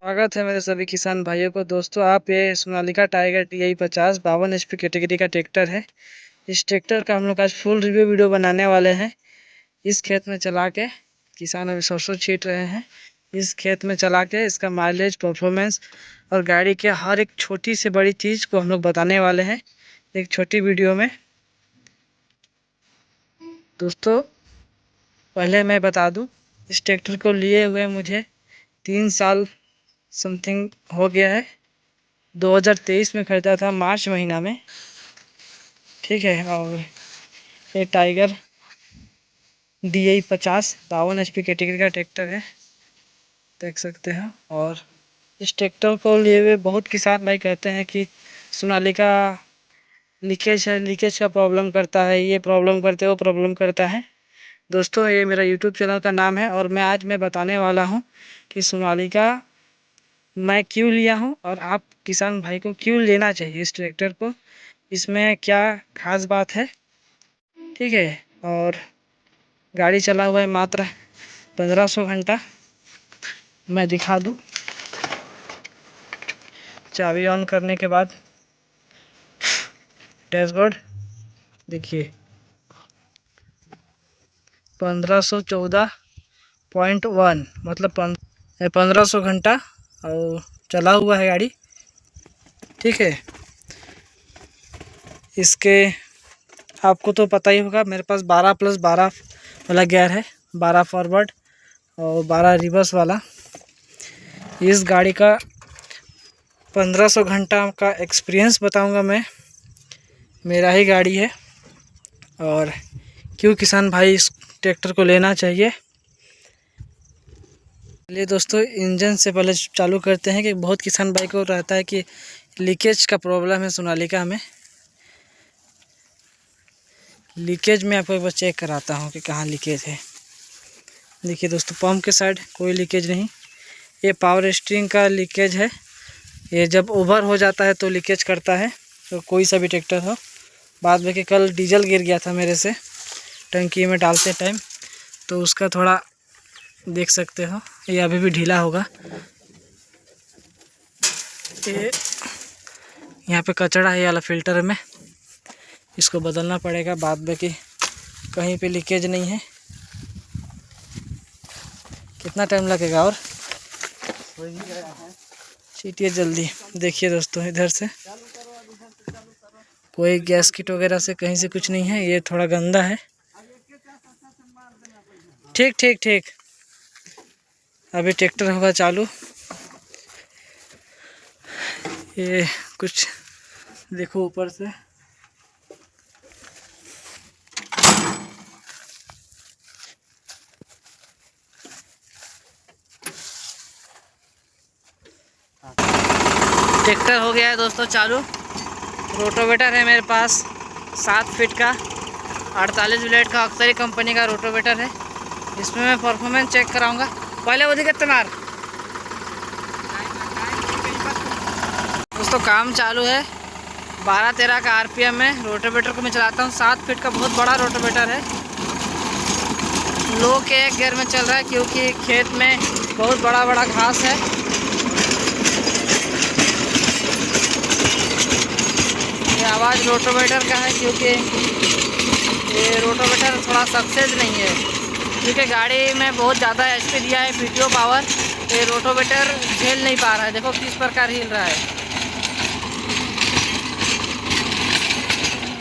स्वागत है मेरे सभी किसान भाइयों को। दोस्तों, आप ये Sonalika tiger TI 50 52 HP category का ट्रैक्टर है। इस ट्रैक्टर का हम लोग आज फुल रिव्यू वीडियो बनाने वाले हैं। इस खेत में चला के किसान अभी सरसों छींट रहे हैं। इस खेत में चला के इसका माइलेज, परफॉर्मेंस और गाड़ी के हर एक छोटी से बड़ी चीज़ को हम लोग बताने वाले हैं एक छोटी वीडियो में। दोस्तों, पहले मैं बता दूं, इस ट्रैक्टर को लिए हुए मुझे 3 साल समथिंग हो गया है। 2023 में खरीदा था, मार्च महीना में। ठीक है। और ये टाइगर DI 50 52 HP कैटेगरी का ट्रैक्टर है, देख सकते हैं। और इस ट्रैक्टर को लिए हुए बहुत किसान भाई कहते हैं कि सोनालिका लीकेज है, लीकेज का प्रॉब्लम करता है, ये प्रॉब्लम करते वो प्रॉब्लम करता है। दोस्तों, ये मेरा यूट्यूब चैनल का नाम है और आज मैं बताने वाला हूँ कि सोनालिका मैं क्यों लिया हूँ और आप किसान भाई को क्यों लेना चाहिए इस ट्रैक्टर को, इसमें क्या खास बात है। ठीक है। और गाड़ी चला हुआ है मात्र 1500 घंटा। मैं दिखा दूँ, चाबी ऑन करने के बाद डैशबोर्ड देखिए, 1514.1 मतलब 1500 घंटा और चला हुआ है गाड़ी। ठीक है। इसके आपको तो पता ही होगा, मेरे पास 12+12 वाला गियर है, 12 फॉरवर्ड और 12 रिवर्स वाला। इस गाड़ी का 1500 घंटा का एक्सपीरियंस बताऊंगा मैं, मेरा ही गाड़ी है और क्यों किसान भाई इस ट्रैक्टर को लेना चाहिए। चलिए दोस्तों, इंजन से पहले चालू करते हैं कि बहुत किसान भाई को रहता है कि लीकेज का प्रॉब्लम है सोनालिका में। लीकेज में आपको एक बार चेक कराता हूँ कि कहाँ लीकेज है। देखिए दोस्तों, पंप के साइड कोई लीकेज नहीं, ये पावर स्टीयरिंग का लीकेज है। ये जब ओवर हो जाता है तो लीकेज करता है, तो कोई सा भी ट्रैक्टर हो। बाद में कि कल डीजल गिर गया था मेरे से टंकी में डालते टाइम, तो उसका थोड़ा देख सकते हो, ये अभी भी ढीला होगा। ये यहाँ पे कचड़ा है, ये वाला फिल्टर में, इसको बदलना पड़ेगा। बाद में कि कहीं पे लीकेज नहीं है। कितना टाइम लगेगा और चीटिए जल्दी। देखिए दोस्तों, इधर से कोई गैस किट वगैरह से कहीं से कुछ नहीं है, ये थोड़ा गंदा है। ठीक ठीक ठीक, अभी ट्रैक्टर होगा चालू। ये कुछ देखो ऊपर से, ट्रैक्टर हो गया है दोस्तों चालू। रोटोवेटर है मेरे पास 7 फीट का, 48 ब्लेड का अक्सरी कंपनी का रोटोवेटर है। इसमें मैं परफॉर्मेंस चेक कराऊंगा। पहले वो दिक्कत मार दोस्तों, काम चालू है। 12-13 का RPM में रोटोवेटर को मैं चलाता हूँ। 7 फीट का बहुत बड़ा रोटोवेटर है। लो के गियर में चल रहा है क्योंकि खेत में बहुत बड़ा बड़ा घास है। ये आवाज़ रोटोवेटर का है क्योंकि ये रोटोवेटर थोड़ा सक्सेस नहीं है, क्योंकि गाड़ी में बहुत ज़्यादा HP दिया है, PTO पावर। ये रोटोवेटर झेल नहीं पा रहा है। देखो किस प्रकार हिल रहा है।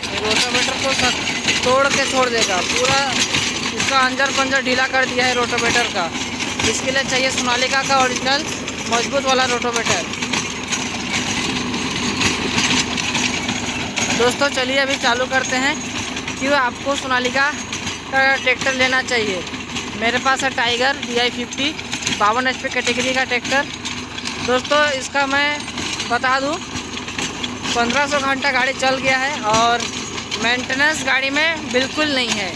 ये रोटोवेटर को तोड़ के छोड़ देगा पूरा। इसका अंजर पंजर ढीला कर दिया है रोटोवेटर का। इसके लिए चाहिए सोनालिका का ओरिजिनल मजबूत वाला रोटोवेटर। दोस्तों चलिए अभी चालू करते हैं क्यों आपको सोनालिका का ट्रैक्टर लेना चाहिए। मेरे पास है टाइगर DI 50 52 HP कैटेगरी का ट्रैक्टर। दोस्तों, इसका मैं बता दूं, 1500 घंटा गाड़ी चल गया है और मेंटेनेंस गाड़ी में बिल्कुल नहीं है।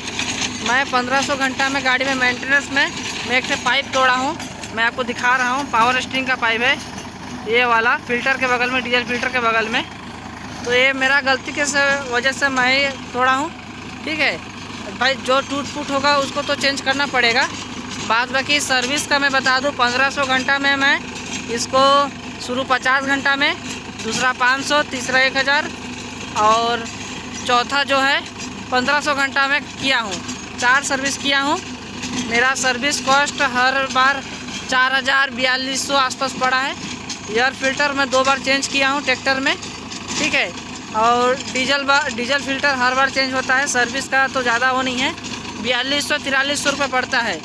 मैं 1500 घंटा में गाड़ी में मेंटेनेंस में मैं एक पाइप तोड़ा हूँ, मैं आपको दिखा रहा हूँ। पावर स्टीयरिंग का पाइप है ये वाला, फिल्टर के बगल में, डीजल फिल्टर के बगल में। तो ये मेरा गलती के वजह से मैं ही तोड़ा हूँ। ठीक है भाई, जो टूट फूट होगा उसको तो चेंज करना पड़ेगा। बाद बाकी सर्विस का मैं बता दूँ, 1500 घंटा में मैं इसको शुरू 50 घंटा में, दूसरा 500, तीसरा 1000 और चौथा जो है 1500 घंटा में किया हूँ। 4 सर्विस किया हूँ। मेरा सर्विस कॉस्ट हर बार 4000-4200 आसपास पड़ा है। एयर फिल्टर मैं 2 बार चेंज किया हूँ ट्रैक्टर में, ठीक है। और डीजल फिल्टर हर बार चेंज होता है। सर्विस का तो ज़्यादा वो नहीं है, 4200-4300 रुपये पड़ता है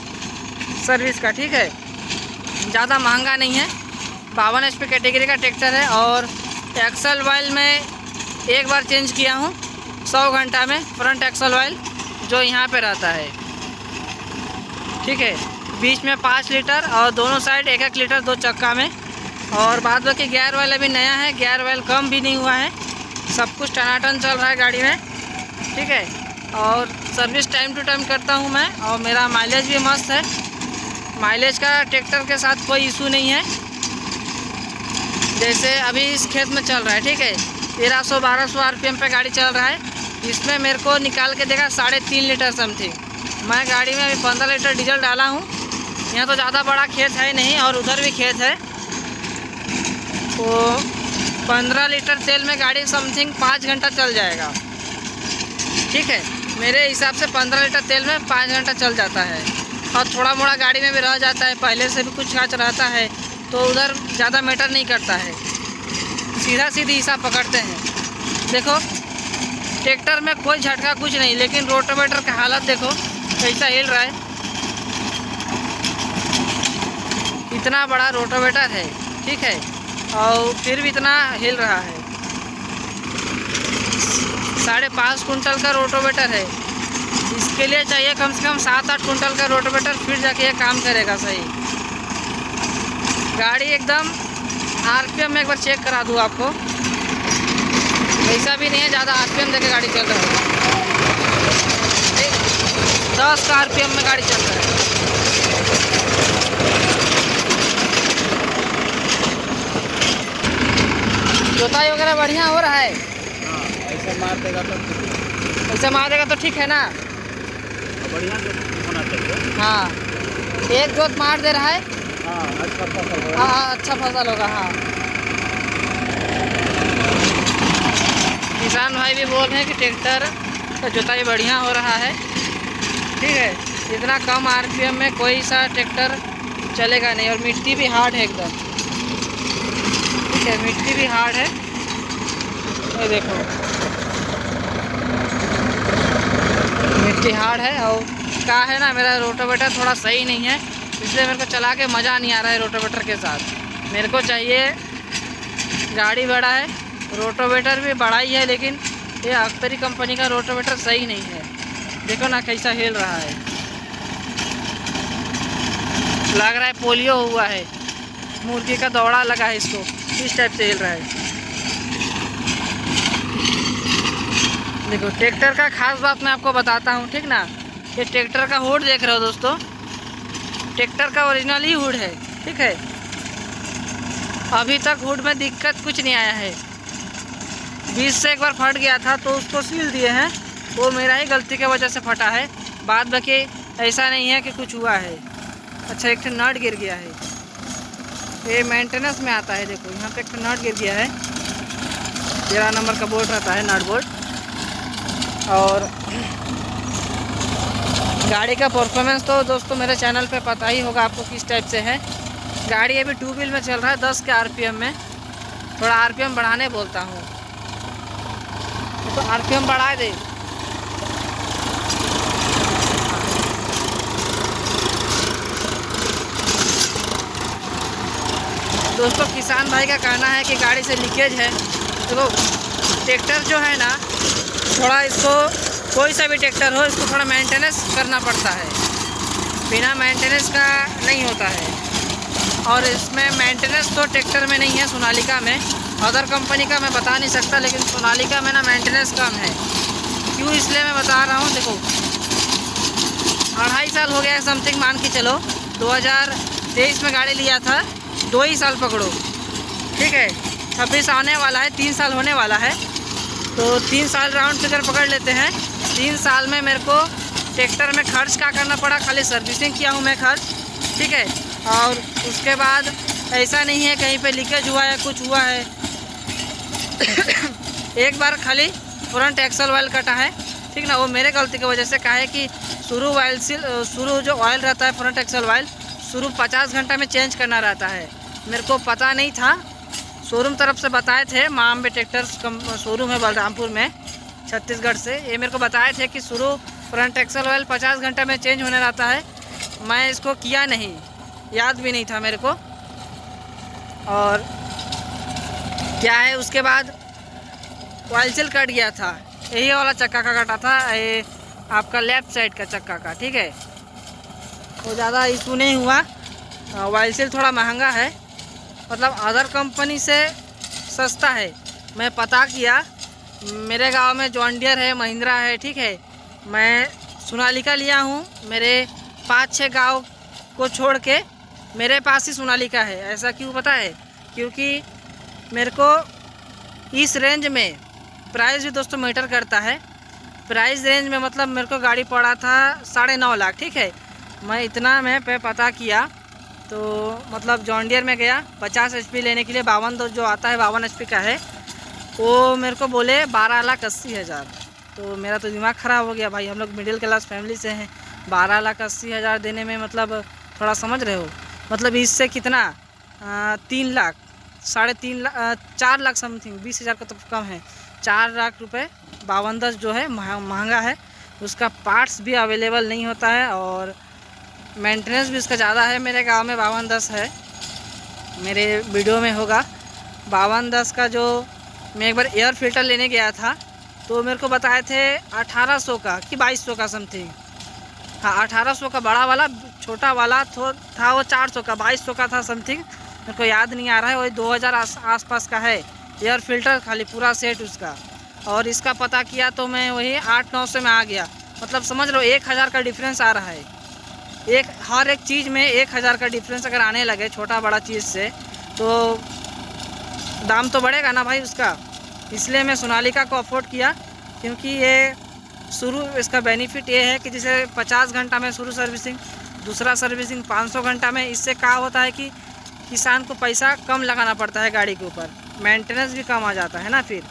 सर्विस का, ठीक है। ज़्यादा महंगा नहीं है। 52 HP कैटेगरी का ट्रैक्टर है। और एक्सल ऑयल में 1 बार चेंज किया हूँ 100 घंटा में, फ्रंट एक्सल ऑयल जो यहाँ पे रहता है, ठीक है। बीच में 5 लीटर और दोनों साइड 1-1 लीटर 2 चक्का में। और बाद बाकी गियर ऑयल अभी नया है, गियर ऑयल कम भी नहीं हुआ है, सब कुछ टनाटन चल रहा है गाड़ी में, ठीक है। और सर्विस टाइम टू टाइम करता हूँ मैं, और मेरा माइलेज भी मस्त है। माइलेज का ट्रैक्टर के साथ कोई इशू नहीं है। जैसे अभी इस खेत में चल रहा है, ठीक है, 1300-1200 RPM पे गाड़ी चल रहा है। इसमें मेरे को निकाल के देगा 3.5 लीटर समथिंग। मैं गाड़ी में अभी 15 लीटर डीजल डाला हूँ। यहाँ तो ज़्यादा बड़ा खेत है नहीं, और उधर भी खेत है, तो 15 लीटर तेल में गाड़ी समथिंग 5 घंटा चल जाएगा, ठीक है। मेरे हिसाब से 15 लीटर तेल में 5 घंटा चल जाता है। और थोड़ा मोड़ा गाड़ी में भी रह जाता है, पहले से भी कुछ कांच रहता है, तो उधर ज़्यादा मैटर नहीं करता है। सीधा सीधी हिसाब पकड़ते हैं। देखो ट्रैक्टर में कोई झटका कुछ नहीं, लेकिन रोटावेटर का हालत देखो कैसा हिल रहा है। इतना बड़ा रोटावेटर है, ठीक है, और फिर भी इतना हिल रहा है। 5.5 कुंटल का रोटावेटर है। इसके लिए चाहिए कम से कम 7-8 कुंटल का रोटावेटर, फिर जाके ये काम करेगा सही। गाड़ी एकदम RPM में एक बार चेक करा दूँ आपको, ऐसा भी नहीं है ज़्यादा RPM देके गाड़ी चल रहा है। 10 का RPM में गाड़ी चल रहा है। जोताई वगैरह बढ़िया हो रहा है। ऐसा मार देगा तो ठीक है ना, बढ़िया होना चाहिए। हाँ, एक जोत मार दे रहा है। हाँ, अच्छा फसल होगा। हाँ, अच्छा फसल होगा। हाँ, किसान भाई भी बोल रहे हैं कि ट्रैक्टर का जोताई बढ़िया हो रहा है, ठीक है। इतना कम RPM में कोई सा ट्रैक्टर चलेगा नहीं। और मिट्टी भी हार्ड है एकदम, ठीक है, मिट्टी भी हार्ड है। ये देखो मिट्टी हार्ड है। और क्या है ना, मेरा रोटावेटर थोड़ा सही नहीं है, इसलिए मेरे को चला के मज़ा नहीं आ रहा है रोटावेटर के साथ। मेरे को चाहिए, गाड़ी बड़ा है, रोटावेटर भी बड़ा ही है, लेकिन ये अख्तरी कंपनी का रोटावेटर सही नहीं है। देखो ना कैसा हिल रहा है, लग रहा है पोलियो हुआ है, मुर्गी का दौड़ा लगा है इसको, इस टाइप से हिल रहा है। देखो ट्रैक्टर का खास बात मैं आपको बताता हूँ, ठीक ना। ये ट्रैक्टर का हुड देख रहे हो दोस्तों, ट्रैक्टर का ओरिजिनल ही हुड है, ठीक है। अभी तक हुड में दिक्कत कुछ नहीं आया है। बीच से एक बार फट गया था तो उसको सील दिए हैं, वो मेरा ही गलती की वजह से फटा है। बाद बाकी ऐसा नहीं है कि कुछ हुआ है। अच्छा, एक नट गिर गया है, ये मेंटेनेंस में आता है। देखो यहाँ पे एक नट गिर गया है, 13 नंबर का बोल्ट रहता है, नट बोल्ट। और गाड़ी का परफॉर्मेंस तो दोस्तों मेरे चैनल पे पता ही होगा आपको किस टाइप से है। गाड़ी अभी 2 व्हील में चल रहा है 10 के RPM में। थोड़ा RPM बढ़ाने बोलता हूँ, तो RPM बढ़ा दे। दोस्तों किसान भाई का कहना है कि गाड़ी से लीकेज है। देखो ट्रैक्टर जो है ना, थोड़ा इसको, कोई सा भी ट्रैक्टर हो, इसको थोड़ा मेंटेनेंस करना पड़ता है, बिना मेंटेनेंस का नहीं होता है। और इसमें मेंटेनेंस तो ट्रैक्टर में नहीं है, सोनालिका में। अदर कंपनी का मैं बता नहीं सकता, लेकिन सोनालिका में ना मेंटेनेंस कम है। क्यों, इसलिए मैं बता रहा हूँ। देखो 2.5 साल हो गया है समथिंग, मान के चलो 2023 में गाड़ी लिया था, 2 ही साल पकड़ो, ठीक है। 26 आने वाला है, 3 साल होने वाला है, तो 3 साल राउंड फिगर पकड़ लेते हैं। 3 साल में मेरे को ट्रैक्टर में खर्च क्या करना पड़ा, खाली सर्विसिंग किया हूँ मैं खर्च, ठीक है। और उसके बाद ऐसा नहीं है कहीं पे लीकेज हुआ है कुछ हुआ है। एक बार खाली फ्रंट एक्सल ऑयल कटा है, ठीक ना, वो मेरे गलती की वजह से। कहा है कि शुरू जो ऑयल रहता है फ्रंट एक्सल ऑयल शुरू 50 घंटा में चेंज करना रहता है। मेरे को पता नहीं था, शोरूम तरफ से बताए थे। माँ अम्बे ट्रैक्टर्स शोरूम है बलरामपुर में छत्तीसगढ़ से, ये मेरे को बताए थे कि शुरू फ्रंट एक्सल ऑयल 50 घंटा में चेंज होने रहता है। मैं इसको किया नहीं, याद भी नहीं था मेरे को। और क्या है उसके बाद ऑयल सील कट गया था, यही वाला चक्का का कटा था, ये आपका लेफ़्ट साइड का चक्का का, ठीक है। तो ज़्यादा इशू नहीं हुआ। ऑयल सील थोड़ा महंगा है, मतलब अदर कंपनी से सस्ता है। मैं पता किया, मेरे गांव में जॉन डियर है, महिंद्रा है, ठीक है। मैं सोनालिका लिया हूँ, मेरे 5-6 गांव को छोड़ के मेरे पास ही सोनालिका है। ऐसा क्यों पता है? क्योंकि मेरे को इस रेंज में प्राइस भी दोस्तों मैटर करता है। प्राइस रेंज में मतलब मेरे को गाड़ी पड़ा था 9.5 लाख, ठीक है। मैं इतना में पे पता किया तो मतलब जॉन डियर में गया 50 HP लेने के लिए, 52 जो आता है 52 HP का है, वो मेरे को बोले 12,80,000। तो मेरा तो दिमाग ख़राब हो गया भाई, हम लोग मिडिल क्लास फैमिली से हैं, 12,80,000 देने में मतलब थोड़ा समझ रहे हो, मतलब इससे कितना 3 लाख 3.5 लाख 4 लाख समथिंग, 20,000 का तो कम है। 4 लाख रुपए 52 जो है महंगा है, उसका पार्ट्स भी अवेलेबल नहीं होता है और मेंटेनेंस भी उसका ज़्यादा है। मेरे गांव में 52 है, मेरे वीडियो में होगा 52 का। जो मैं एक बार एयर फिल्टर लेने गया था तो मेरे को बताए थे 1800 का कि 2200 का समथिंग। हाँ 1800 का बड़ा वाला, छोटा वाला था वो 400 का, 2200 का था समथिंग, मेरे को याद नहीं आ रहा है। वही 2000 आसपास का है एयर फिल्टर खाली पूरा सेट उसका। और इसका पता किया तो मैं वही 800-900 में आ गया। मतलब समझ लो 1000 का डिफरेंस आ रहा है, हर एक चीज़ में 1000 का डिफरेंस अगर आने लगे छोटा बड़ा चीज़ से, तो दाम तो बढ़ेगा ना भाई उसका। इसलिए मैं सोनालिका को अफोर्ड किया, क्योंकि ये शुरू इसका बेनिफिट ये है कि जैसे 50 घंटा में शुरू सर्विसिंग, दूसरा सर्विसिंग 500 घंटा में। इससे क्या होता है कि किसान को पैसा कम लगाना पड़ता है गाड़ी के ऊपर, मेंटेनेंस भी कम आ जाता है ना। फिर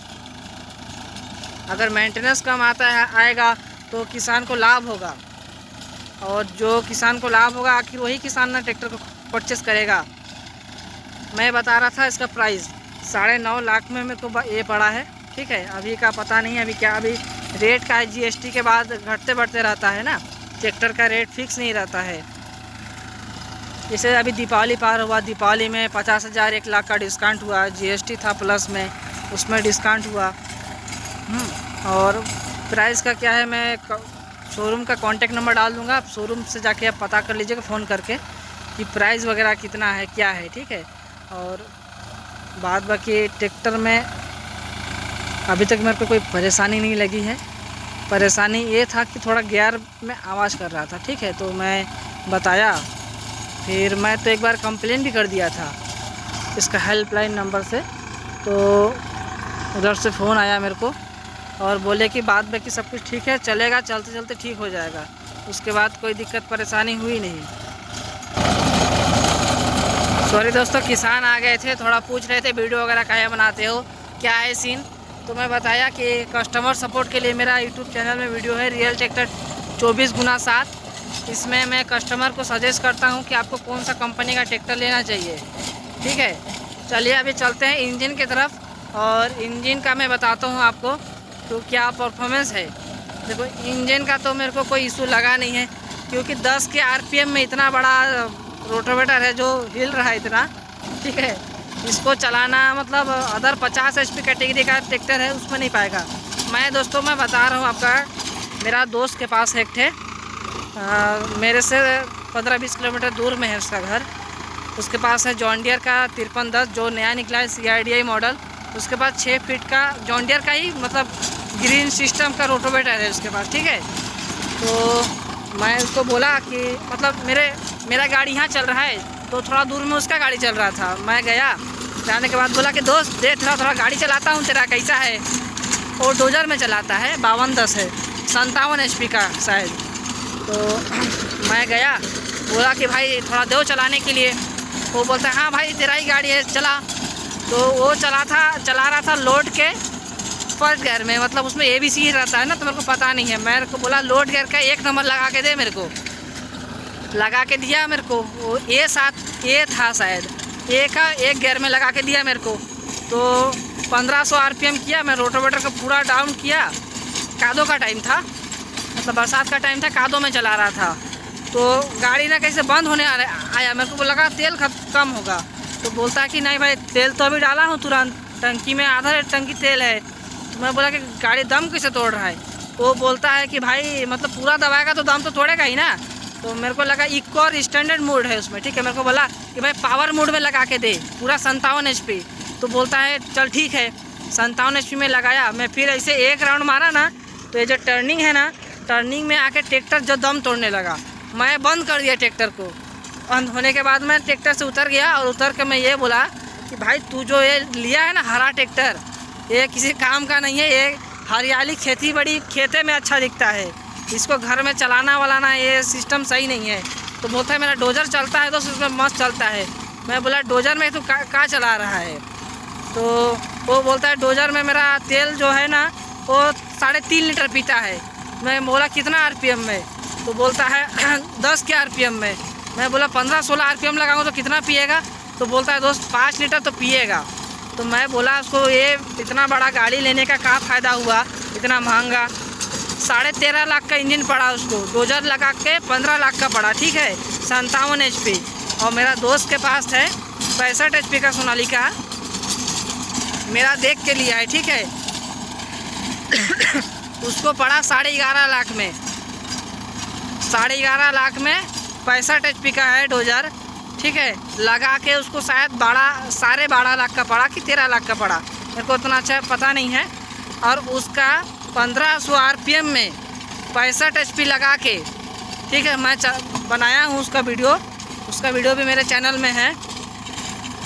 अगर मेंटेनेंस कम आएगा तो किसान को लाभ होगा, और जो किसान को लाभ होगा आखिर वही किसान ना ट्रैक्टर को परचेस करेगा। मैं बता रहा था इसका प्राइस 9.5 लाख में मेरे को ये पड़ा है, ठीक है। अभी का पता नहीं अभी क्या, अभी रेट का है, GST के बाद घटते बढ़ते रहता है ना, ट्रैक्टर का रेट फिक्स नहीं रहता है। जैसे अभी दीपावली पार हुआ, दीपावली में 50,000 1 लाख का डिस्काउंट हुआ, GST था प्लस में, उसमें डिस्काउंट हुआ। और प्राइस का क्या है, मैं शोरूम का कॉन्टेक्ट नंबर डाल दूंगा, आप शोरूम से जाके आप पता कर लीजिएगा फ़ोन करके कि प्राइस वगैरह कितना है क्या है, ठीक है। और बाद बाकी ट्रैक्टर में अभी तक मेरे को कोई परेशानी नहीं लगी है। परेशानी ये था कि थोड़ा गियर में आवाज़ कर रहा था, ठीक है, तो मैं बताया। फिर मैं तो एक बार कंप्लेन भी कर दिया था इसका हेल्पलाइन नंबर से, तो उधर से फ़ोन आया मेरे को और बोले कि बाद बाकी सब कुछ ठीक है, चलेगा, चलते चलते ठीक हो जाएगा। उसके बाद कोई दिक्कत परेशानी हुई नहीं। सॉरी दोस्तों, किसान आ गए थे, थोड़ा पूछ रहे थे वीडियो वगैरह काहे बनाते हो, क्या है सीन। तो मैं बताया कि कस्टमर सपोर्ट के लिए मेरा यूट्यूब चैनल में वीडियो है रियल ट्रैक्टर 24x7। इसमें मैं कस्टमर को सजेस्ट करता हूं कि आपको कौन सा कंपनी का ट्रैक्टर लेना चाहिए, ठीक है। चलिए अभी चलते हैं इंजन की तरफ, और इंजन का मैं बताता हूं आपको तो क्या परफॉर्मेंस है। देखो इंजन का तो मेरे को कोई इशू लगा नहीं है, क्योंकि 10 के RPM में इतना बड़ा रोटावेटर है जो हिल रहा है इतना, ठीक है। इसको चलाना मतलब अदर 50 HP कैटेगरी का ट्रैक्टर है उसमें नहीं पाएगा। मैं दोस्तों मैं बता रहा हूँ आपका, मेरा दोस्त के पास एक थे, मेरे से 15-20 किलोमीटर दूर में है उसका घर। उसके पास है जॉन डियर का 5310 जो नया निकला है CIDI मॉडल। उसके पास 6 फीट का जॉन डियर का ही मतलब ग्रीन सिस्टम का रोटावेटर है उसके पास, ठीक है। तो मैं उसको बोला कि मतलब मेरा गाड़ी यहाँ चल रहा है, तो थोड़ा दूर में उसका गाड़ी चल रहा था। मैं गया, जाने के बाद बोला कि दोस्त दे थोड़ा गाड़ी चलाता हूँ, तेरा कैसा है। और डोजर में चलाता है, 5210 है, 57 HP का शायद। तो मैं गया, बोला कि भाई थोड़ा दो चलाने के लिए। वो बोलता है हाँ भाई तेरा ही गाड़ी है चला। तो वो चला रहा था लोड के फर्स्ट गियर में, मतलब उसमें ABC रहता है ना, तो मेरे को पता नहीं है। मेरे को बोला लोड गियर का 1 नंबर लगा के दे, मेरे को लगा के दिया। मेरे को वो A था शायद, A का 1 गियर में लगा के दिया मेरे को। तो 1500 RPM किया। मैं रोटोवेटर को पूरा डाउन किया। कादो का टाइम था, मतलब बरसात का टाइम था, कादो में चला रहा था। तो गाड़ी ना कैसे बंद होने आया। मेरे को लगा तेल कम होगा, तो बोलता है कि नहीं भाई तेल तो अभी डाला हूँ तुरंत, टंकी में आधा टंकी तेल है। तो मैं बोला कि गाड़ी दम कैसे तोड़ रहा है। वो बोलता है कि भाई मतलब पूरा दबाएगा तो दम तो तोड़ेगा ही ना। तो मेरे को लगा इको और स्टैंडर्ड मोड है उसमें, ठीक है। मेरे को बोला कि भाई पावर मोड में लगा के दे पूरा 57 HP। तो बोलता है चल ठीक है, 57 HP में लगाया। मैं फिर ऐसे 1 राउंड मारा ना, तो ये जो टर्निंग है ना, टर्निंग में आके ट्रैक्टर जो दम तोड़ने लगा। मैं बंद कर दिया ट्रैक्टर को। बंद होने के बाद मैं ट्रैक्टर से उतर गया, और उतर के मैं ये बोला कि भाई तू जो ये लिया है ना हरा ट्रैक्टर, ये किसी काम का नहीं है। ये हरियाली खेती बड़ी खेते में अच्छा दिखता है, इसको घर में चलाना वालाना ये सिस्टम सही नहीं है। तो बोलता है मेरा डोजर चलता है तो उसमें मस्त चलता है। मैं बोला डोजर में तू का चला रहा है। तो वो बोलता है डोजर में मेरा तेल जो है ना वो 3.5 लीटर पीता है। मैं बोला कितना RPM में। तो बोलता है 10 के RPM में। मैं बोला 15-16 RPM लगाऊँ तो कितना पिएगा। तो बोलता है दोस्त 5 लीटर तो पिएगा। तो मैं बोला उसको ये इतना बड़ा गाड़ी लेने का क्या फ़ायदा हुआ, इतना महंगा। 13.5 लाख का इंजन पड़ा उसको, डोजर लगा के 15 लाख का पड़ा, ठीक है, 57 HP। और मेरा दोस्त के पास है 65 HP का सोनालिका, मेरा देख के लिया है, ठीक है। उसको पड़ा 11.5 लाख में, 11.5 लाख में 65 HP का है डोजर, ठीक है। लगा के उसको शायद 12.5 लाख का पड़ा कि 13 लाख का पड़ा, मेरे को उतना अच्छा पता नहीं है। और उसका 1500 RPM में 65 HP लगा के, ठीक है, मैं बनाया हूँ उसका वीडियो भी मेरे चैनल में है।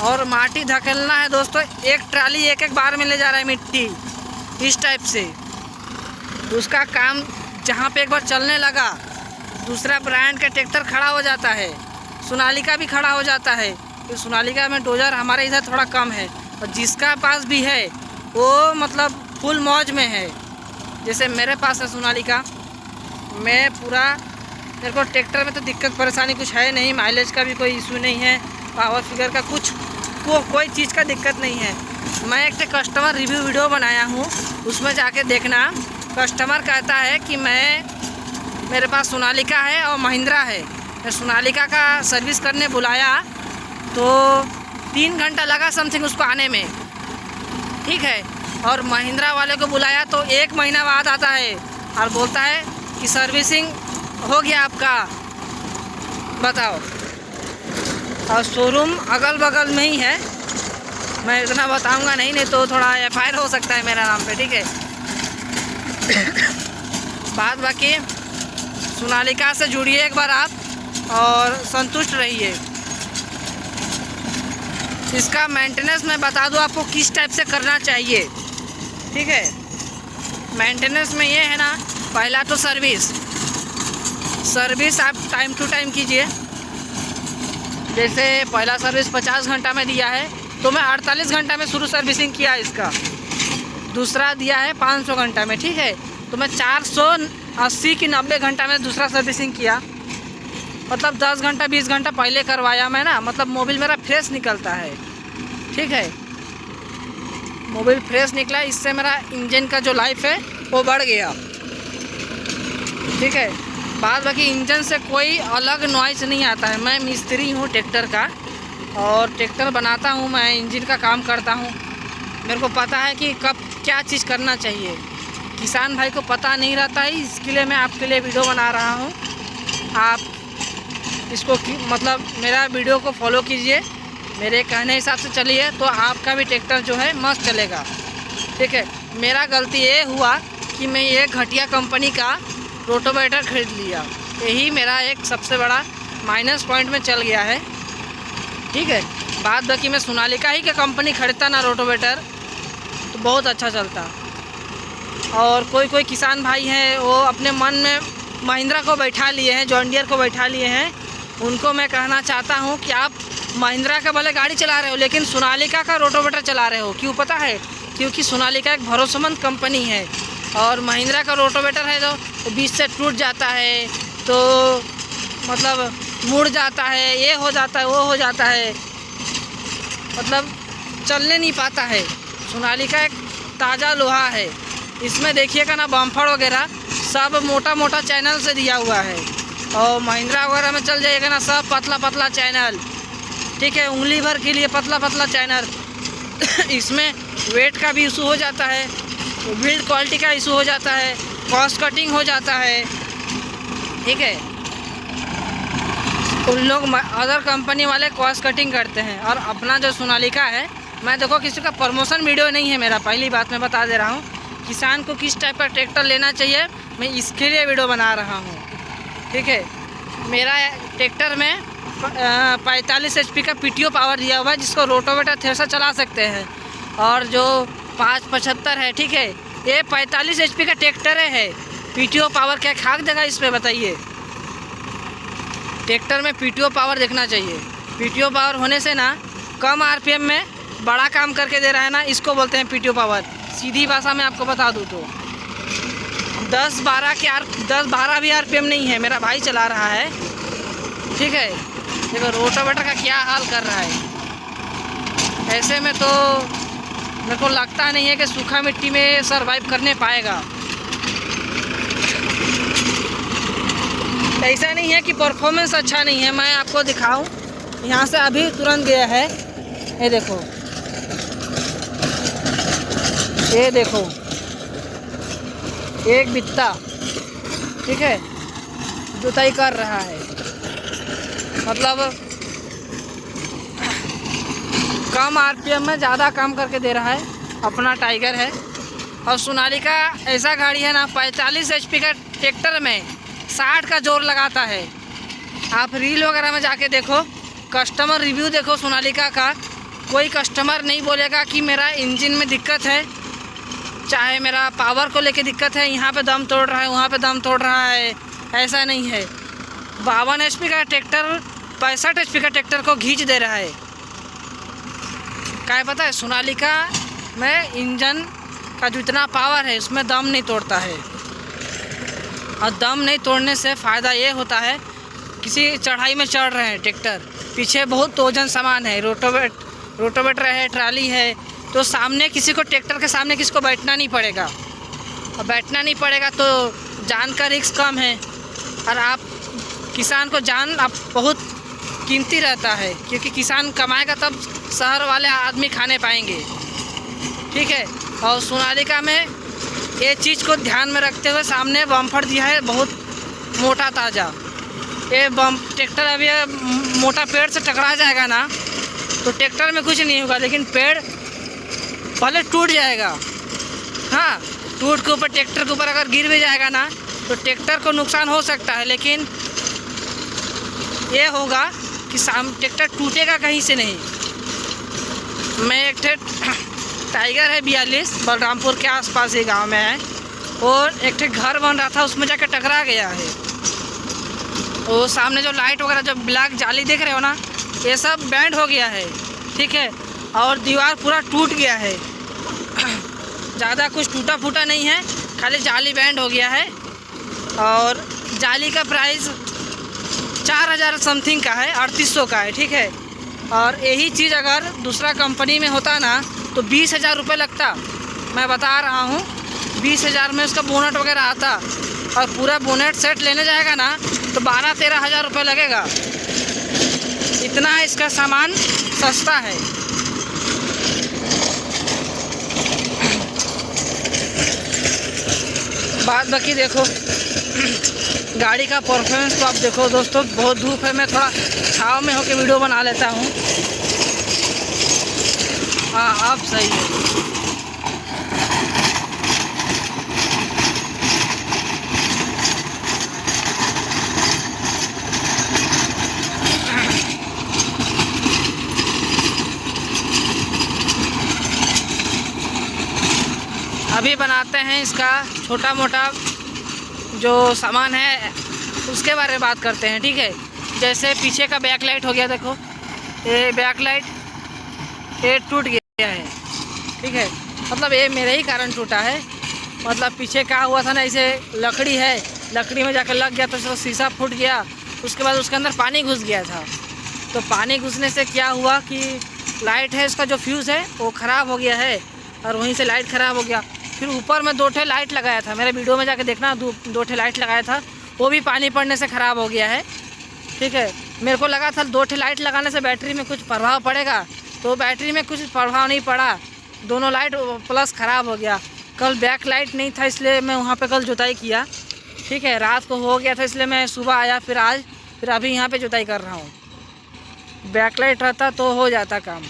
और माटी धकेलना है दोस्तों, एक ट्राली एक बार में ले जा रहा है मिट्टी, इस टाइप से उसका काम। जहाँ पे एक बार चलने लगा दूसरा ब्रांड का ट्रैक्टर खड़ा हो जाता है, सोनालिका भी खड़ा हो जाता है। तो सोनालिका में डोजर हमारे इधर थोड़ा कम है, और जिसका पास भी है वो मतलब फुल मौज में है। जैसे मेरे पास है सोनालिका, मैं पूरा, मेरे को ट्रैक्टर में तो दिक्कत परेशानी कुछ है नहीं, माइलेज का भी कोई इशू नहीं है, पावर फिगर का कोई चीज़ का दिक्कत नहीं है। मैं एक कस्टमर रिव्यू वीडियो बनाया हूँ, उसमें जाके देखना। कस्टमर कहता है कि मेरे पास सोनालिका है और महिंद्रा है। मैं सोनालिका का सर्विस करने बुलाया तो 3 घंटा लगा समथिंग उसको आने में, ठीक है। और महिंद्रा वाले को बुलाया तो 1 महीना बाद आता है और बोलता है कि सर्विसिंग हो गया आपका, बताओ। और शोरूम अगल बगल में ही है, मैं इतना बताऊंगा नहीं तो थोड़ा FIR हो सकता है मेरा नाम पे, ठीक है। बात बाकी सोनालिका से जुड़िए एक बार आप और संतुष्ट रहिए। इसका मेंटेनेंस मैं बता दूं आपको किस टाइप से करना चाहिए, ठीक है। मेंटेनेंस में ये है ना, पहला तो सर्विस आप टाइम टू टाइम कीजिए। जैसे पहला सर्विस 50 घंटा में दिया है तो मैं 48 घंटा में शुरू सर्विसिंग किया इसका। दूसरा दिया है 500 घंटा में, ठीक है, तो मैं 480 की 90 घंटा में दूसरा सर्विसिंग किया। मतलब 10 घंटा 20 घंटा पहले करवाया मैं ना, मतलब मोबिल मेरा फ्रेश निकलता है, ठीक है। मोबिल फ्रेश निकला, इससे मेरा इंजन का जो लाइफ है वो बढ़ गया, ठीक है। बाद बाकी इंजन से कोई अलग नॉइज़ नहीं आता है। मैं मिस्त्री हूँ ट्रैक्टर का, और ट्रैक्टर बनाता हूँ, मैं इंजन का काम करता हूँ। मेरे को पता है कि कब क्या चीज़ करना चाहिए। किसान भाई को पता नहीं रहता है, इसके लिए मैं आपके लिए वीडियो बना रहा हूँ। आप इसको मतलब मेरा वीडियो को फॉलो कीजिए, मेरे कहने हिसाब से चलिए, तो आपका भी ट्रैक्टर जो है मस्त चलेगा, ठीक है। मेरा गलती ये हुआ कि मैं ये घटिया कंपनी का रोटोवेटर खरीद लिया, यही मेरा एक सबसे बड़ा माइनस पॉइंट में चल गया है, ठीक है। बाद बाकी मैं सोनालिका ही का कंपनी खरीदता ना रोटोवेटर तो बहुत अच्छा चलता। और कोई किसान भाई हैं वो अपने मन में महिंद्रा को बैठा लिए हैं, जॉन डियर को बैठा लिए हैं, उनको मैं कहना चाहता हूं कि आप महिंद्रा का भले गाड़ी चला रहे हो लेकिन सोनालिका का रोटावेटर चला रहे हो। क्यों पता है? क्योंकि सोनालिका एक भरोसेमंद कंपनी है और महिंद्रा का रोटावेटर है तो बीच से टूट जाता है, तो मतलब मुड़ जाता है, ये हो जाता है, वो हो जाता है, मतलब चलने नहीं पाता है। सोनालिका एक ताज़ा लोहा है। इसमें देखिएगा ना बम्फर वगैरह सब मोटा मोटा चैनल से दिया हुआ है और महिंद्रा वगैरह में चल जाइएगा ना सब पतला पतला चैनल, ठीक है, उंगली भर के लिए पतला पतला चैनल। इसमें वेट का भी इशू हो जाता है, बिल्ड क्वालिटी का इशू हो जाता है, कॉस्ट कटिंग हो जाता है, ठीक है। उन लोग अदर कंपनी वाले कॉस्ट कटिंग करते हैं और अपना जो सोनालिका है, मैं देखो किसी का प्रमोशन वीडियो नहीं है मेरा, पहली बात मैं बता दे रहा हूँ। किसान को किस टाइप का ट्रैक्टर लेना चाहिए मैं इसके लिए वीडियो बना रहा हूँ, ठीक है। मेरा ट्रैक्टर में 45 HP का PTO पावर दिया हुआ है जिसको रोटावेटर थ्रेशर चला सकते हैं, और जो 575 है, ठीक है, ये 45 HP का ट्रैक्टर है। PTO पावर क्या खाक देगा इस पर बताइए? ट्रैक्टर में PTO पावर देखना चाहिए। PTO पावर होने से ना कम RPM में बड़ा काम करके दे रहा है ना, इसको बोलते हैं PTO पावर। सीधी भाषा में आपको बता दूँ तो 10-12 भी RPM नहीं है, मेरा भाई चला रहा है, ठीक है। देखो रोटावेटर का क्या हाल कर रहा है। ऐसे में तो मेरे को लगता नहीं है कि सूखा मिट्टी में सरवाइव करने पाएगा। ऐसा नहीं है कि परफॉर्मेंस अच्छा नहीं है, मैं आपको दिखाऊं। यहाँ से अभी तुरंत गया है, ये देखो, ये देखो, एक बित्ता, ठीक है, जुताई कर रहा है, मतलब कम RPM में ज़्यादा काम करके दे रहा है। अपना टाइगर है और सोनालिका ऐसा गाड़ी है ना 45 HP का ट्रैक्टर में 60 का जोर लगाता है। आप रील वगैरह में जाके देखो, कस्टमर रिव्यू देखो सोनालिका का, कोई कस्टमर नहीं बोलेगा कि मेरा इंजन में दिक्कत है, चाहे मेरा पावर को लेके दिक्कत है, यहाँ पे दम तोड़ रहा है, वहाँ पे दम तोड़ रहा है, ऐसा नहीं है। 52 HP का ट्रैक्टर 65 HP का ट्रैक्टर को खींच दे रहा है। क्या पता है? सोनालिका में इंजन का जितना पावर है उसमें दम नहीं तोड़ता है, और दम नहीं तोड़ने से फ़ायदा ये होता है, किसी चढ़ाई में चढ़ रहे हैं ट्रैक्टर, पीछे बहुत वजन सामान है, रोटावेटर है, ट्राली है, तो सामने किसी को, ट्रैक्टर के सामने किसी को बैठना नहीं पड़ेगा, और बैठना नहीं पड़ेगा तो जान का रिस्क कम है। और आप किसान को जान आप बहुत कीमती रहता है, क्योंकि किसान कमाएगा तब शहर वाले आदमी खाने पाएंगे, ठीक है। और सोनालिका में ये चीज़ को ध्यान में रखते हुए सामने बम्फर दिया है बहुत मोटा ताज़ा। ये ट्रैक्टर अभी मोटा पेड़ से टकरा जाएगा ना तो ट्रैक्टर में कुछ नहीं होगा, लेकिन पेड़ पहले टूट जाएगा। हाँ, टूट के ऊपर ट्रैक्टर के ऊपर अगर गिर भी जाएगा ना तो ट्रैक्टर को नुकसान हो सकता है, लेकिन ये होगा कि ट्रैक्टर टूटेगा कहीं से नहीं। मैं एक टाइगर है 42 बलरामपुर के आसपास ही गांव में है, और एक घर बन रहा था उसमें जाकर टकरा गया है। वो सामने जो लाइट वगैरह जो ब्लैक जाली देख रहे हो ना, ये सब बैंड हो गया है, ठीक है, और दीवार पूरा टूट गया है। ज़्यादा कुछ टूटा फूटा नहीं है, खाली जाली बैंड हो गया है, और जाली का प्राइस 4000 समथिंग का है, 3800 का है, ठीक है। और यही चीज़ अगर दूसरा कंपनी में होता ना तो 20,000 रुपये लगता, मैं बता रहा हूँ। 20,000 में उसका बोनट वगैरह आता, और पूरा बोनट सेट लेने जाएगा ना तो 12-13 हज़ार रुपये लगेगा। इतना इसका सामान सस्ता है। बात बाकी देखो गाड़ी का परफॉर्मेंस तो आप देखो दोस्तों, बहुत धूप है, मैं थोड़ा छाँव में होकर वीडियो बना लेता हूँ। हाँ, अब सही है। अभी बनाते हैं इसका छोटा मोटा जो सामान है उसके बारे में बात करते हैं, ठीक है। जैसे पीछे का बैक लाइट हो गया, देखो ये बैक लाइट ये टूट गया है, ठीक है। मतलब ये मेरे ही कारण टूटा है। मतलब पीछे क्या हुआ था ना, ऐसे लकड़ी है, लकड़ी में जाकर लग गया तो शीशा फूट गया। उसके बाद उसके अंदर पानी घुस गया था। तो पानी घुसने से क्या हुआ कि लाइट है, इसका जो फ्यूज़ है वो ख़राब हो गया है और वहीं से लाइट ख़राब हो गया। फिर ऊपर में 2 ठे लाइट लगाया था, मेरे वीडियो में जाके देखना, 2 ठे लाइट लगाया था, वो भी पानी पड़ने से ख़राब हो गया है, ठीक है। मेरे को लगा था 2 ठे लाइट लगाने से बैटरी में कुछ प्रभाव पड़ेगा, तो बैटरी में कुछ प्रभाव नहीं पड़ा, दोनों लाइट प्लस ख़राब हो गया। कल बैक लाइट नहीं था इसलिए मैं वहाँ पे कल जुताई किया, ठीक है। रात को हो गया था इसलिए मैं सुबह आया, फिर आज फिर अभी यहाँ पे जुताई कर रहा हूँ। बैक लाइट रहता तो हो जाता काम।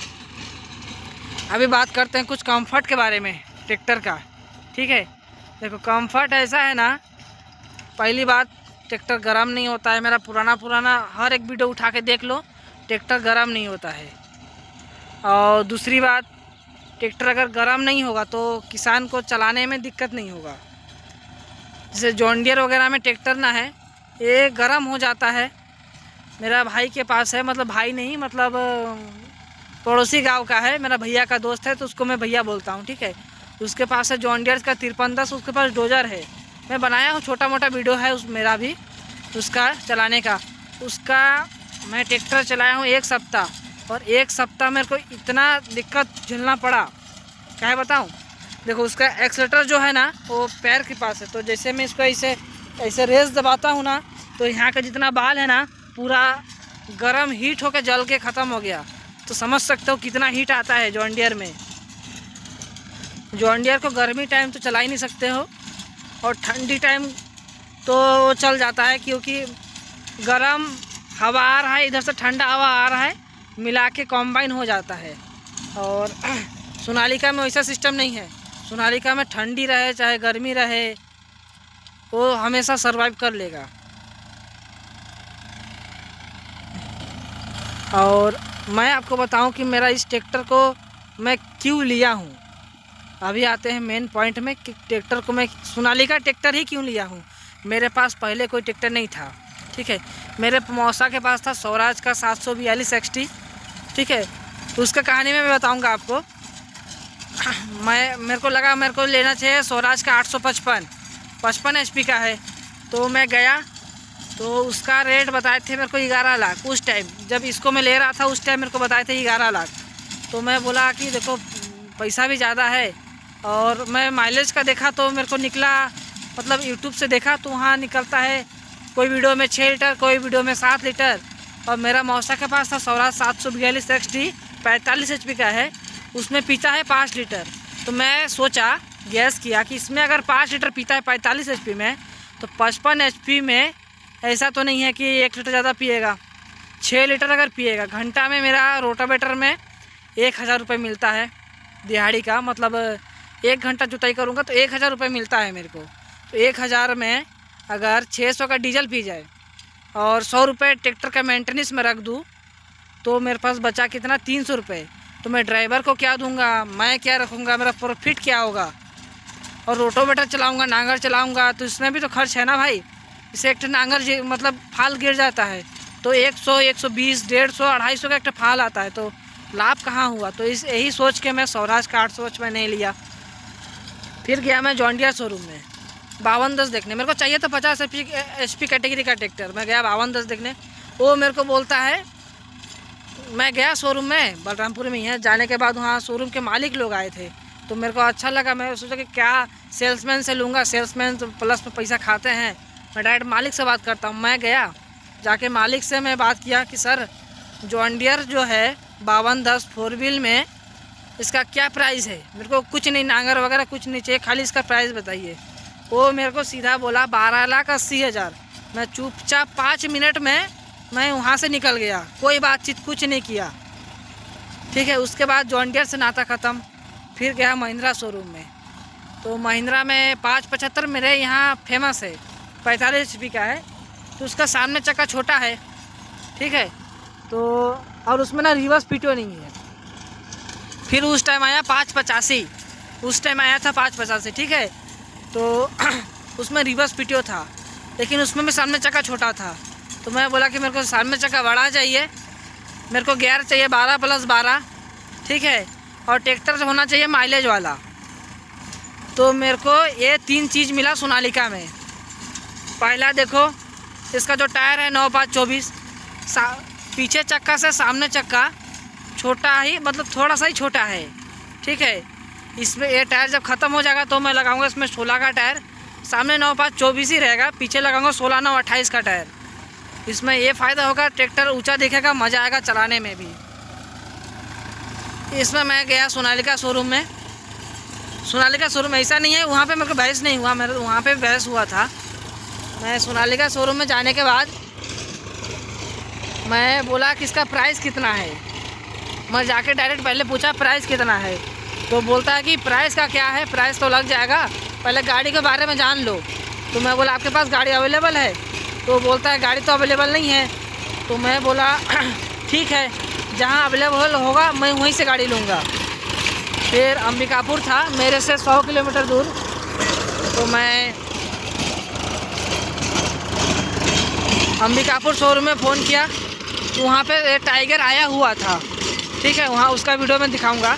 अभी बात करते हैं कुछ कंफर्ट के बारे में ट्रैक्टर का, ठीक है। देखो कंफर्ट ऐसा है ना, पहली बात ट्रैक्टर गर्म नहीं होता है। मेरा पुराना हर एक वीडियो उठा के देख लो, ट्रैक्टर गर्म नहीं होता है। और दूसरी बात, ट्रैक्टर अगर गर्म नहीं होगा तो किसान को चलाने में दिक्कत नहीं होगा। जैसे जॉन डियर वगैरह में ट्रैक्टर ना है, ये गर्म हो जाता है। मेरा भाई के पास है, मतलब भाई नहीं, मतलब पड़ोसी गांव का है, मेरा भैया का दोस्त है तो उसको मैं भैया बोलता हूँ, ठीक है। उसके पास है जॉन डियर का 5310, उसके पास डोजर है। मैं बनाया हूँ, छोटा मोटा वीडियो है उस मेरा भी उसका चलाने का। उसका मैं ट्रैक्टर चलाया हूँ 1 सप्ताह, और 1 सप्ताह मेरे को इतना दिक्कत झेलना पड़ा, क्या है बताऊँ। देखो उसका एक्सीलेटर जो है ना वो पैर के पास है, तो जैसे मैं इसको ऐसे ऐसे रेस दबाता हूँ ना, तो यहाँ का जितना बाल है ना पूरा गरम हीट होकर जल के ख़त्म हो गया। तो समझ सकते हो कितना हीट आता है जॉन डियर में। जॉन डियर को गर्मी टाइम तो चला ही नहीं सकते हो, और ठंडी टाइम तो चल जाता है, क्योंकि गरम हवा आ रहा है, इधर से ठंडा हवा आ रहा है, मिला के कॉम्बाइन हो जाता है। और सोनालिका में वैसा सिस्टम नहीं है। सोनालिका में ठंडी रहे चाहे गर्मी रहे, वो हमेशा सरवाइव कर लेगा। और मैं आपको बताऊं कि मेरा इस ट्रैक्टर को मैं क्यों लिया हूं। अभी आते हैं मेन पॉइंट में कि ट्रैक्टर को मैं सोनालिका ट्रैक्टर ही क्यों लिया हूं। मेरे पास पहले कोई ट्रैक्टर नहीं था, ठीक है। मेरे मौसा के पास था स्वराज का 742 XT, ठीक है। तो उसका कहानी मैं बताऊंगा आपको। मेरे को लगा मेरे को लेना चाहिए स्वराज का 855 HP का है। तो मैं गया तो उसका रेट बताए थे मेरे को 11 लाख। उस टाइम जब इसको मैं ले रहा था उस टाइम मेरे को बताए थे 11 लाख। तो मैं बोला कि देखो पैसा भी ज़्यादा है, और मैं माइलेज का देखा तो मेरे को निकला, मतलब यूट्यूब से देखा तो वहाँ निकलता है कोई वीडियो में 6 लीटर, कोई वीडियो में 7 लीटर। और मेरा मौसा के पास था स्वराज 742 XT 45 HP का है, उसमें पीता है 5 लीटर। तो मैं सोचा, गैस किया कि इसमें अगर 5 लीटर पीता है 45 HP में, तो 55 HP में ऐसा तो नहीं है कि 1 लीटर ज़्यादा पिएगा, 6 लीटर अगर पिएगा। घंटा में मेरा रोटावेटर में 1000 रुपये मिलता है दिहाड़ी का, मतलब 1 घंटा जुताई करूँगा तो 1000 रुपये मिलता है मेरे को। तो 1000 में अगर 600 का डीजल पी जाए और 100 रुपये ट्रैक्टर का मेंटेनेंस में रख दूँ, तो मेरे पास बचा कितना, 300 रुपये। तो मैं ड्राइवर को क्या दूंगा, मैं क्या रखूँगा, मेरा प्रॉफिट क्या होगा। और रोटावेटर चलाऊँगा, नांगर चलाऊँगा, तो इसमें भी तो खर्च है ना भाई। इसे एक नांगर मतलब फाल गिर जाता है तो 100, 120, 150, 250 का एक फाल आता है, तो लाभ कहाँ हुआ। तो इस यही सोच के मैं स्वराज का 855 नहीं लिया। फिर गया मैं जॉन डियर शोरूम में 5210 देखने। मेरे को चाहिए था 50 HP कैटेगरी का ट्रैक्टर। मैं गया 5210 देखने, वो मेरे को बोलता है, मैं गया शोरूम में, बलरामपुर में ही है। जाने के बाद वहाँ शोरूम के मालिक लोग आए थे, तो मेरे को अच्छा लगा। मैं सोचा कि क्या सेल्समैन से लूँगा, सेल्समैन तो प्लस में पैसा खाते हैं, मैं डायरेक्ट मालिक से बात करता हूँ। मैं गया, जाके मालिक से मैं बात किया कि सर जॉन डियर जो है 5210 4 व्हील में इसका क्या प्राइस है। मेरे को कुछ नहीं, नांगर वगैरह कुछ नहीं चाहिए, खाली इसका प्राइस बताइए। वो मेरे को सीधा बोला 12,80,000। मैं चुपचाप 5 मिनट में मैं वहाँ से निकल गया, कोई बातचीत कुछ नहीं किया, ठीक है। उसके बाद जॉन डियर से नाता ख़त्म। फिर गया महिंद्रा शोरूम में, तो महिंद्रा में 575 मेरे यहाँ फेमस है, 45 HP का है। तो उसका सामने चक्का छोटा है, ठीक है। तो और उसमें ना रिवर्स पीटो नहीं है। फिर उस टाइम आया 585, उस टाइम आया था 585, ठीक है। तो उसमें रिवर्स पीटो था, लेकिन उसमें भी सामने चक्का छोटा था। तो मैं बोला कि मेरे को सामने चक्का बड़ा चाहिए, मेरे को गियर चाहिए 12+12, ठीक है, और ट्रैक्टर जो होना चाहिए माइलेज वाला। तो मेरे को ये 3 चीज़ मिला सोनालिका में। पहला देखो, इसका जो टायर है 9/5/24, पीछे चक्का से सामने चक्का छोटा ही, मतलब थोड़ा सा ही छोटा है, ठीक है। इसमें ये टायर जब ख़त्म हो जाएगा तो मैं लगाऊंगा इसमें 16 का टायर। सामने 9/5/24 ही रहेगा, पीछे लगाऊंगा 16/9/28 का टायर। इसमें ये फ़ायदा होगा, ट्रैक्टर ऊंचा दिखेगा, मज़ा आएगा चलाने में भी। इसमें मैं गया सोनालिका शोरूम में। सोनालिका शोरूम ऐसा नहीं है, वहाँ पे मेरे को बहस नहीं हुआ, मेरे वहाँ पे बहस हुआ था। मैं सोनालिका शोरूम में जाने के बाद मैं बोला कि इसका प्राइस कितना है। मैं जाके डायरेक्ट पहले पूछा प्राइस कितना है, तो बोलता है कि प्राइस का क्या है, प्राइस तो लग जाएगा, पहले गाड़ी के बारे में जान लो। तो मैं बोला आपके पास गाड़ी अवेलेबल है? तो बोलता है गाड़ी तो अवेलेबल नहीं है। तो मैं बोला ठीक है, जहाँ अवेलेबल होगा मैं वहीं से गाड़ी लूँगा। फिर अंबिकापुर था मेरे से 100 किलोमीटर दूर, तो मैं अंबिकापुर शोरूम में फ़ोन किया। तो वहाँ पे टाइगर आया हुआ था, ठीक है, वहाँ उसका वीडियो मैं दिखाऊंगा।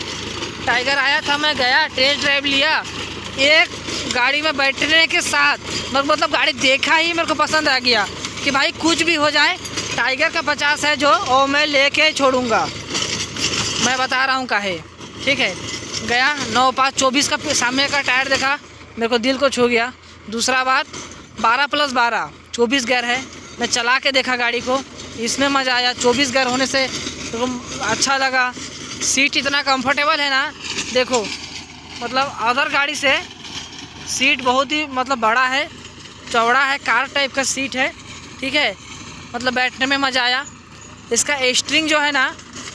टाइगर आया था, मैं गया, टेस्ट ड्राइव लिया। एक गाड़ी में बैठने के साथ मतलब गाड़ी देखा ही मेरे को पसंद आ गया कि भाई कुछ भी हो जाए टाइगर का 50 है जो, और मैं लेके छोड़ूंगा। मैं बता रहा हूँ काहे, ठीक है। गया 9/5/24 का सामने का टायर देखा, मेरे को दिल को छू गया। दूसरा बात 12+12 24 गियर है। मैं चला के देखा गाड़ी को, इसमें मज़ा आया। 24 गियर होने से अच्छा लगा। सीट इतना कंफर्टेबल है ना, देखो, मतलब अदर गाड़ी से सीट बहुत ही मतलब बड़ा है, चौड़ा है, कार टाइप का सीट है, ठीक है। मतलब बैठने में मज़ा आया। इसका स्टीयरिंग जो है ना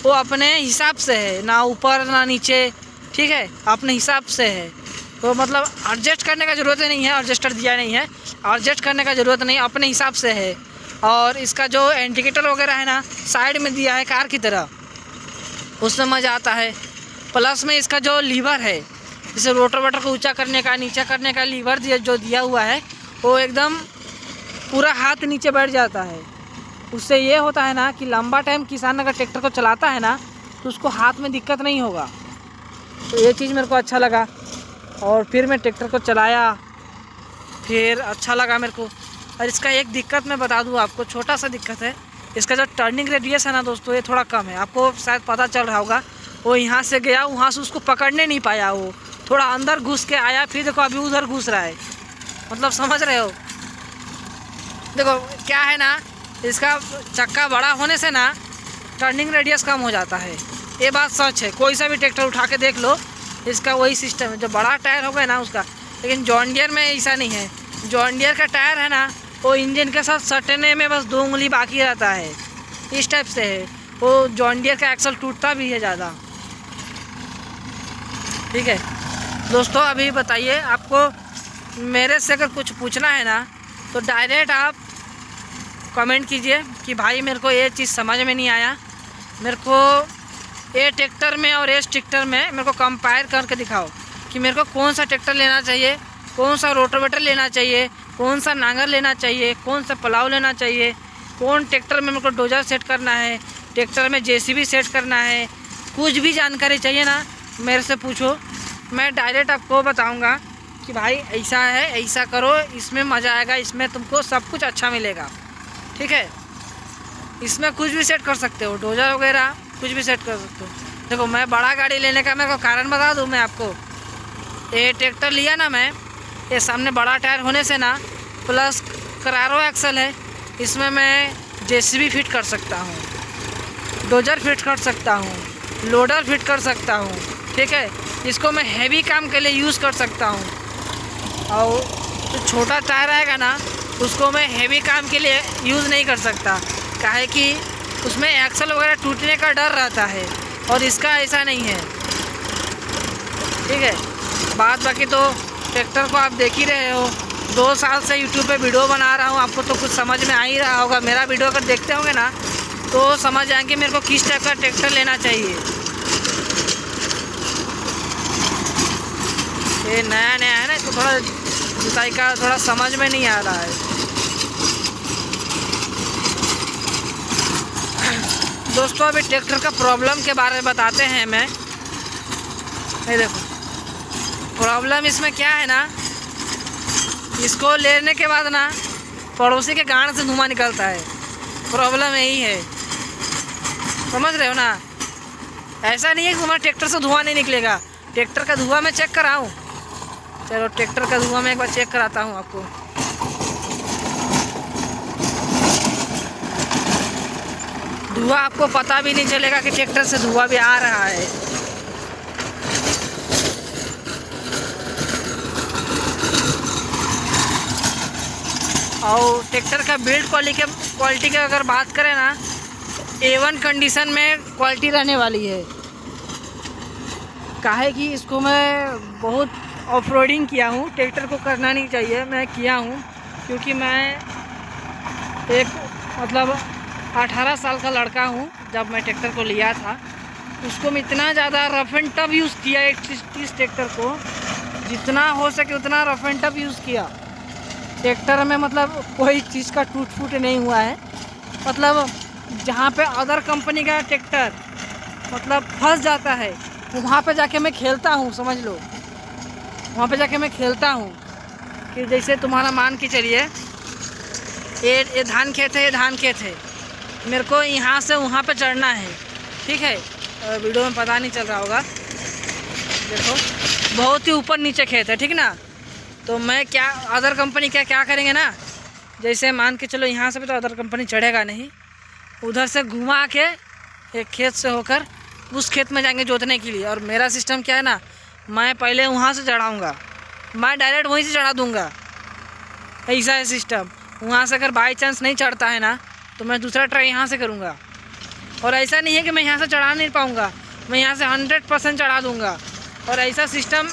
वो अपने हिसाब से है, ना ऊपर ना नीचे, ठीक है, अपने हिसाब से है। तो मतलब एडजस्ट करने का ज़रूरत नहीं है, एडजस्टर दिया नहीं है, एडजस्ट करने का ज़रूरत नहीं, अपने हिसाब से है। और इसका जो इंडिकेटर वगैरह है ना साइड में दिया है कार की तरह, उसमें मज़ा आता है। प्लस में इसका जो लीवर है, जैसे रोटर को ऊंचा करने का नीचा करने का लीवर जो दिया हुआ है, वो एकदम पूरा हाथ नीचे बैठ जाता है। उससे ये होता है ना कि लंबा टाइम किसान अगर ट्रैक्टर को चलाता है ना तो उसको हाथ में दिक्कत नहीं होगा। तो ये चीज़ मेरे को अच्छा लगा। और फिर मैं ट्रैक्टर को चलाया, फिर अच्छा लगा मेरे को। और इसका एक दिक्कत मैं बता दूँ आपको, छोटा सा दिक्कत है, इसका जो टर्निंग रेडियस है ना दोस्तों, ये थोड़ा कम है। आपको शायद पता चल रहा होगा, वो यहाँ से गया, वहाँ से उसको पकड़ने नहीं पाया, वो थोड़ा अंदर घुस के आया, फिर देखो अभी उधर घुस रहा है। मतलब समझ रहे हो? देखो क्या है ना, इसका चक्का बड़ा होने से ना टर्निंग रेडियस कम हो जाता है, ये बात सच है। कोई सा भी ट्रैक्टर उठा के देख लो, इसका वही सिस्टम है। जो बड़ा टायर हो गया ना उसका, लेकिन जॉन डियर में ऐसा नहीं है। जॉन डियर का टायर है ना, वो इंजन के साथ सटने में बस 2 उंगली बाकी रहता है, इस टाइप से है। वो जॉन डियर का एक्सल टूटता भी है ज़्यादा, ठीक है दोस्तों। अभी बताइए, आपको मेरे से अगर कुछ पूछना है ना तो डायरेक्ट आप कमेंट कीजिए कि भाई मेरे को ये चीज़ समझ में नहीं आया, मेरे को ये ट्रैक्टर में और इस ट्रैक्टर में मेरे को कंपेयर करके दिखाओ कि मेरे को कौन सा ट्रैक्टर लेना चाहिए, कौन सा रोटावेटर लेना चाहिए, कौन सा नांगर लेना चाहिए, कौन सा पलाव लेना चाहिए, कौन ट्रैक्टर में मेरे को डोजर सेट करना है, ट्रैक्टर में जेसीबी सेट करना है। कुछ भी जानकारी चाहिए ना मेरे से पूछो, मैं डायरेक्ट आपको बताऊंगा कि भाई ऐसा है, ऐसा करो, इसमें मज़ा आएगा, इसमें तुमको सब कुछ अच्छा मिलेगा, ठीक है। इसमें कुछ भी सेट कर सकते हो, डोजर वगैरह कुछ भी सेट कर सकते हो। देखो मैं बड़ा गाड़ी लेने का मेरे को कारण बता दूँ मैं आपको। ये ट्रैक्टर लिया ना मैं, ये सामने बड़ा टायर होने से ना, प्लस करारो एक्सल है, इसमें मैं जेसीबी फिट कर सकता हूँ, डोजर फिट कर सकता हूँ, लोडर फिट कर सकता हूँ, ठीक है। इसको मैं हैवी काम के लिए यूज़ कर सकता हूँ। और जो छोटा टायर आएगा ना उसको मैं हैवी काम के लिए यूज़ नहीं कर सकता, काहे कि उसमें एक्सल वगैरह टूटने का डर रहता है, और इसका ऐसा नहीं है, ठीक है। बात बाकी तो ट्रैक्टर को आप देख ही रहे हो, 2 साल से यूट्यूब पे वीडियो बना रहा हूँ, आपको तो कुछ समझ में आ ही रहा होगा। मेरा वीडियो अगर देखते होंगे ना तो समझ जाएंगे मेरे को किस टाइप का ट्रैक्टर लेना चाहिए। ये नया है ना, तो थोड़ा जुताई का थोड़ा समझ में नहीं आ रहा है। दोस्तों अभी ट्रैक्टर का प्रॉब्लम के बारे में बताते हैं मैं। ये देखो प्रॉब्लम इसमें क्या है ना, इसको लेने के बाद ना पड़ोसी के गांड से धुआं निकलता है। प्रॉब्लम यही है, समझ रहे हो ना। ऐसा नहीं है कि हमारे ट्रैक्टर से धुआं नहीं निकलेगा। ट्रैक्टर का धुआं मैं चेक कराऊं? चलो ट्रैक्टर का धुआं मैं एक बार चेक कराता हूं आपको। धुआं आपको पता भी नहीं चलेगा कि ट्रैक्टर से धुआं भी आ रहा है। और ट्रैक्टर का बिल्ड क्वालिटी की अगर बात करें ना, A1 कंडीशन में क्वालिटी रहने वाली है। काहे कि इसको मैं बहुत ऑफ रोडिंग किया हूँ। ट्रैक्टर को करना नहीं चाहिए, मैं किया हूँ, क्योंकि मैं एक मतलब 18 साल का लड़का हूँ। जब मैं ट्रैक्टर को लिया था उसको मैं इतना ज़्यादा रफ एंड टफ यूज़ किया, इस ट्रैक्टर को जितना हो सके उतना रफ एंड टफ यूज़ किया। ट्रैक्टर में मतलब कोई चीज़ का टूट फूट नहीं हुआ है। मतलब जहाँ पे अदर कंपनी का ट्रैक्टर मतलब फंस जाता है वहाँ पे जाके मैं खेलता हूँ, समझ लो। वहाँ पे जाके मैं खेलता हूँ कि जैसे तुम्हारा मान के चलिए ये धान खेत है, ये धान खेत है, मेरे को यहाँ से वहाँ पे चढ़ना है, ठीक है। वीडियो में पता नहीं चल रहा होगा, देखो बहुत ही ऊपर नीचे खेत है, ठीक ना। तो मैं क्या अदर कंपनी क्या करेंगे ना, जैसे मान के चलो यहाँ से भी तो अदर कंपनी चढ़ेगा नहीं, उधर से घुमा के एक खेत से होकर उस खेत में जाएंगे जोतने के लिए। और मेरा सिस्टम क्या है ना, मैं पहले वहाँ से चढ़ाऊँगा, मैं डायरेक्ट वहीं से चढ़ा दूँगा। ऐसा है सिस्टम। वहाँ से अगर बाई चांस नहीं चढ़ता है ना तो मैं दूसरा ट्राई यहाँ से करूँगा। और ऐसा नहीं है कि मैं यहाँ से चढ़ा नहीं पाऊँगा, मैं यहाँ से 100% चढ़ा दूँगा। और ऐसा सिस्टम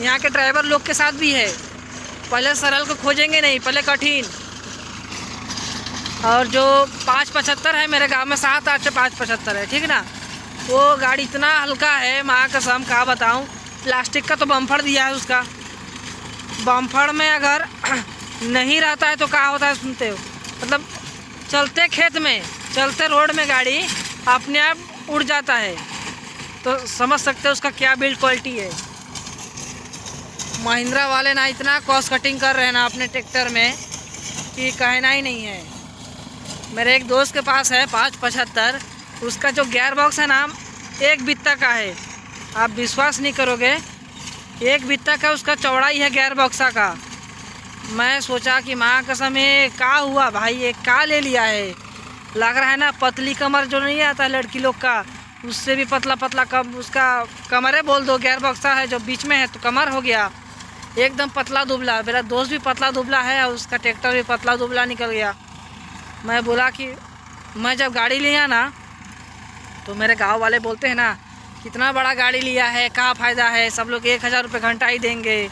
यहाँ के ड्राइवर लोग के साथ भी है। पहले सरल को खोजेंगे नहीं, पहले कठिन। और जो 575 है मेरे गांव में 7-8 से 575 है, ठीक ना। वो गाड़ी इतना हल्का है, माँ कसम क्या बताऊँ। प्लास्टिक का तो बम्फर दिया है, उसका बम्फर में अगर नहीं रहता है तो क्या होता है सुनते हो। मतलब चलते खेत में, चलते रोड में गाड़ी अपने आप उड़ जाता है। तो समझ सकते हो उसका क्या बिल्ड क्वालिटी है। महिंद्रा वाले ना इतना कॉस्ट कटिंग कर रहे हैं ना अपने ट्रैक्टर में कि कहना ही नहीं है। मेरे एक दोस्त के पास है 575, उसका जो गियर बॉक्स है ना 1 बित्ता का है। आप विश्वास नहीं करोगे, 1 बित्ता का उसका चौड़ाई है गियर बॉक्सा का। मैं सोचा कि माँ कसम ये क्या हुआ भाई, ये क्या ले लिया है। लग रहा है ना पतली कमर जो नहीं आता लड़की लोग का, उससे भी पतला पतला उसका कमरे बोल दो। गियर बॉक्सा है जो बीच में है तो कमर हो गया एकदम पतला दुबला। मेरा दोस्त भी पतला दुबला है और उसका ट्रैक्टर भी पतला दुबला निकल गया। मैं बोला कि मैं जब गाड़ी लिया ना तो मेरे गांव वाले बोलते हैं ना कितना बड़ा गाड़ी लिया है, क्या फ़ायदा है, सब लोग 1000 रुपये घंटा ही देंगे।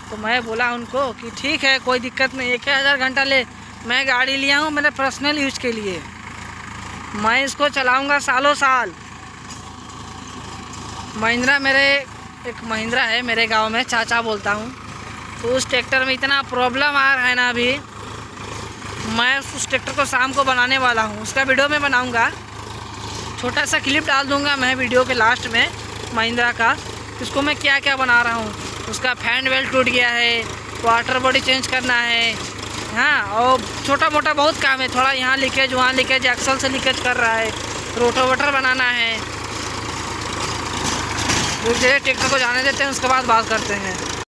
तो मैं बोला उनको कि ठीक है कोई दिक्कत नहीं, 1000 घंटा ले, मैं गाड़ी लिया हूँ मेरे पर्सनल यूज के लिए, मैं इसको चलाऊँगा सालों साल। महिंद्रा एक महिंद्रा है मेरे गांव में, चाचा बोलता हूँ। तो उस ट्रैक्टर में इतना प्रॉब्लम आ रहा है ना अभी, मैं उस ट्रैक्टर को शाम को बनाने वाला हूँ। उसका वीडियो मैं बनाऊँगा, छोटा सा क्लिप डाल दूँगा मैं वीडियो के लास्ट में महिंद्रा का। इसको मैं क्या क्या बना रहा हूँ। उसका फैन बेल्ट टूट गया है, वाटर बॉडी चेंज करना है, हाँ, और छोटा मोटा बहुत काम है। थोड़ा यहाँ लीकेज वहाँ लीकेज, एक्सल से लीकेज कर रहा है, रोटोवेटर बनाना है। रुक जाइए ट्रैक्टर को जाने देते हैं, उसके बाद बात करते हैं।